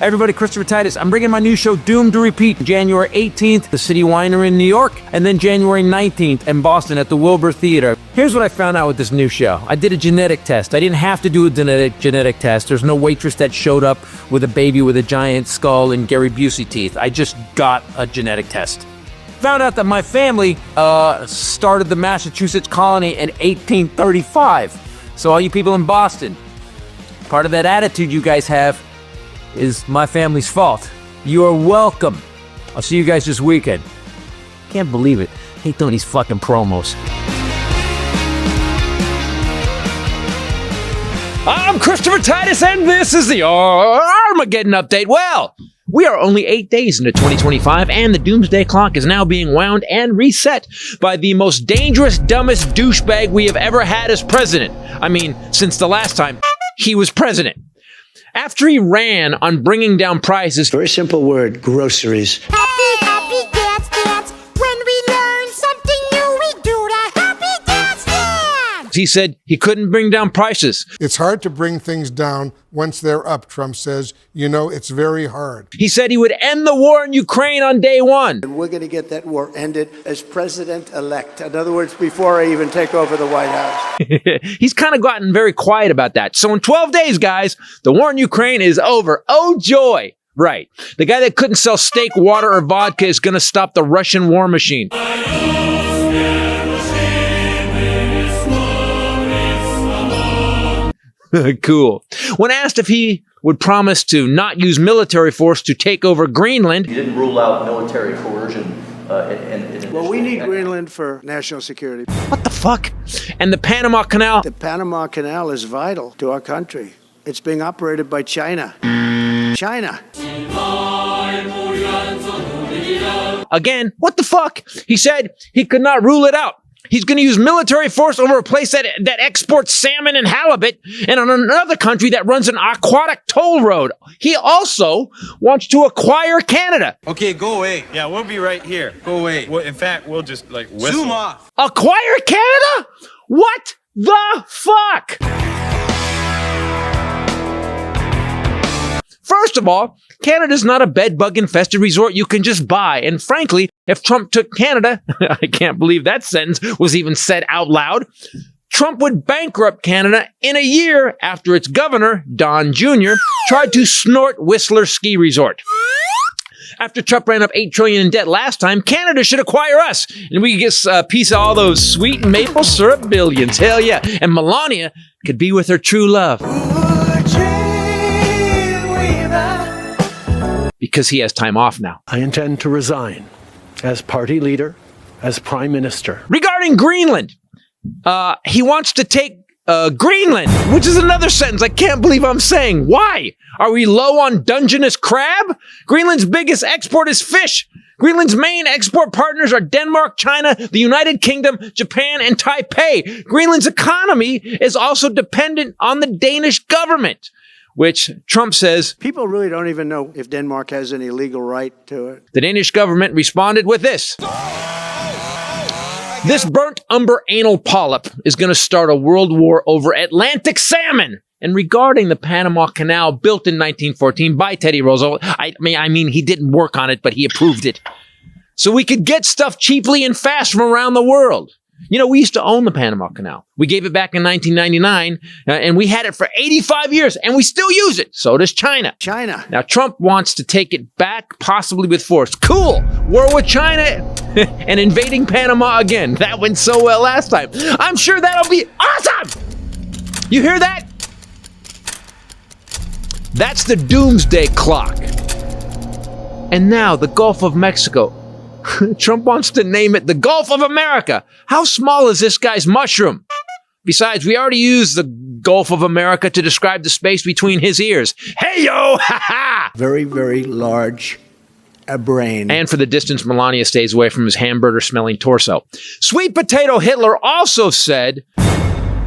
Everybody, Christopher Titus. I'm bringing my new show, Doomed to Repeat, January 18th, the City Winery in New York, and then January 19th in Boston at the Wilbur Theater. Here's what I found out with this new show. I did a genetic test. I didn't have to do a genetic test. There's no waitress that showed up with a baby with a giant skull and Gary Busey teeth. I just got a genetic test. Found out that my family started the Massachusetts colony in 1835. So all you people in Boston, part of that attitude you guys have is my family's fault. You are welcome. I'll see you guys this weekend. Can't believe it. Hate doing these fucking promos. I'm Christopher Titus, and this is the Armageddon update. Well, we are only 8 days into 2025, and the Doomsday clock is now being wound and reset by the most dangerous, dumbest douchebag we have ever had as president. I mean, since the last time he was president. After he ran on bringing down prices, very simple word, groceries. Happy, happy, dance, dance. When we learn something new, we do the happy dance, dance. he said he couldn't bring down prices. It's hard to bring things down once they're up, Trump says. You know, it's very hard. He said he would end the war in Ukraine on day one. And we're going to get that war ended as president-elect. In other words, before I even take over the White House. He's kind of gotten very quiet about that. So in 12 days, guys, the war in Ukraine is over. Oh, joy. Right. The guy that couldn't sell steak, water, or vodka is going to stop the Russian war machine. Cool. When asked if he would promise to not use military force to take over Greenland, He didn't rule out military coercion. Well, we need Greenland for national security. what the fuck? And the Panama Canal. The Panama Canal is vital to our country. It's being operated by China. China. Again, what the fuck? He said he could not rule it out. He's going to use military force over a place that exports salmon and halibut, and on another country that runs an aquatic toll road. He also wants to acquire Canada. Okay, go away. Yeah, we'll be right here. Go away. Well, in fact, we'll just like whistle. Zoom off. Acquire Canada? What the fuck? First of all, Canada's not a bed-bug-infested resort you can just buy. And frankly, if Trump took Canada, I can't believe that sentence was even said out loud, Trump would bankrupt Canada in a year after its governor, Don Jr., tried to snort Whistler Ski Resort. After Trump ran up $8 trillion in debt last time, Canada should acquire us, and we could get a piece of all those sweet maple syrup billions. Hell yeah. And Melania could be with her true love. Because he has time off now. I intend to resign as party leader, as prime minister. Regarding Greenland, he wants to take Greenland, which is another sentence I can't believe I'm saying. Why? Are we low on Dungeness crab? Greenland's biggest export is fish. Greenland's main export partners are Denmark, China, the United Kingdom, Japan, and Taipei. Greenland's economy is also dependent on the Danish government, which Trump says People really don't even know if Denmark has any legal right to it. the Danish government responded with this. This burnt umber anal polyp is going to start a world war over Atlantic salmon. And regarding the Panama Canal built in 1914 by Teddy Roosevelt, I mean, he didn't work on it, but he approved it. So we could get stuff cheaply and fast from around the world. You know, we used to own the Panama Canal. We gave it back in 1999, and we had it for 85 years, and we still use it. So does China. China. Now, Trump wants to take it back, possibly with force. Cool. War with China and invading Panama again. That went so well last time. I'm sure that'll be awesome. You hear that? That's the Doomsday clock. And now the Gulf of Mexico. Trump wants to name it the Gulf of America. How small is this guy's mushroom? Besides, we already used the Gulf of America to describe the space between his ears. Hey, yo! Ha ha! Very, very large brain. And for the distance Melania stays away from his hamburger-smelling torso. Sweet Potato Hitler also said,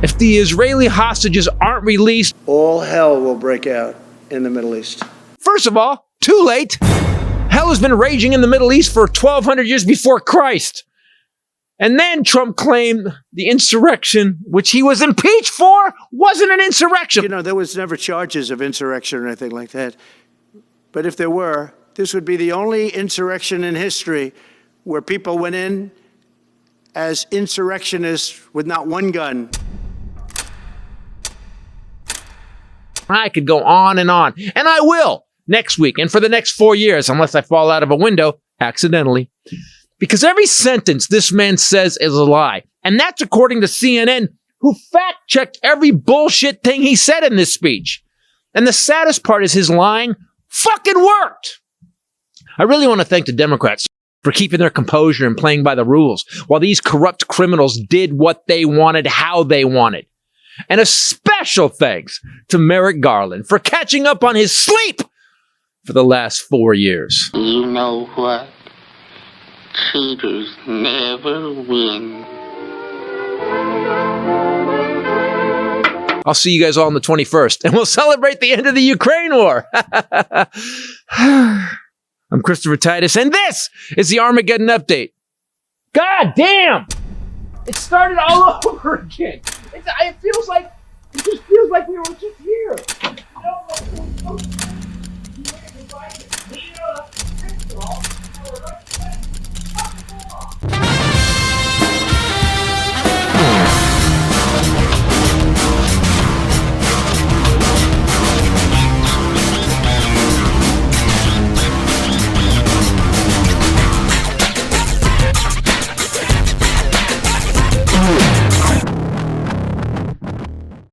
if the Israeli hostages aren't released, all hell will break out in the Middle East. First of all, too late. Hell has been raging in the Middle East for 1,200 years before Christ. And then Trump claimed the insurrection, which he was impeached for, wasn't an insurrection. You know, there was never charges of insurrection or anything like that. but if there were, this would be the only insurrection in history where people went in as insurrectionists with not one gun. I could go on, and I will next week and for the next 4 years, unless I fall out of a window accidentally. Because every sentence this man says is a lie. And that's according to CNN, who fact-checked every bullshit thing he said in this speech. And the saddest part is his lying fucking worked. I really want to thank the Democrats for keeping their composure and playing by the rules, while these corrupt criminals did what they wanted, how they wanted. And a special thanks to Merrick Garland for catching up on his sleep for the last 4 years. You know what? Cheaters never win. I'll see you guys all on the 21st, and we'll celebrate the end of the Ukraine war. I'm Christopher Titus, and this is the Armageddon Update. God damn! It started all over again. It just feels like we were just here.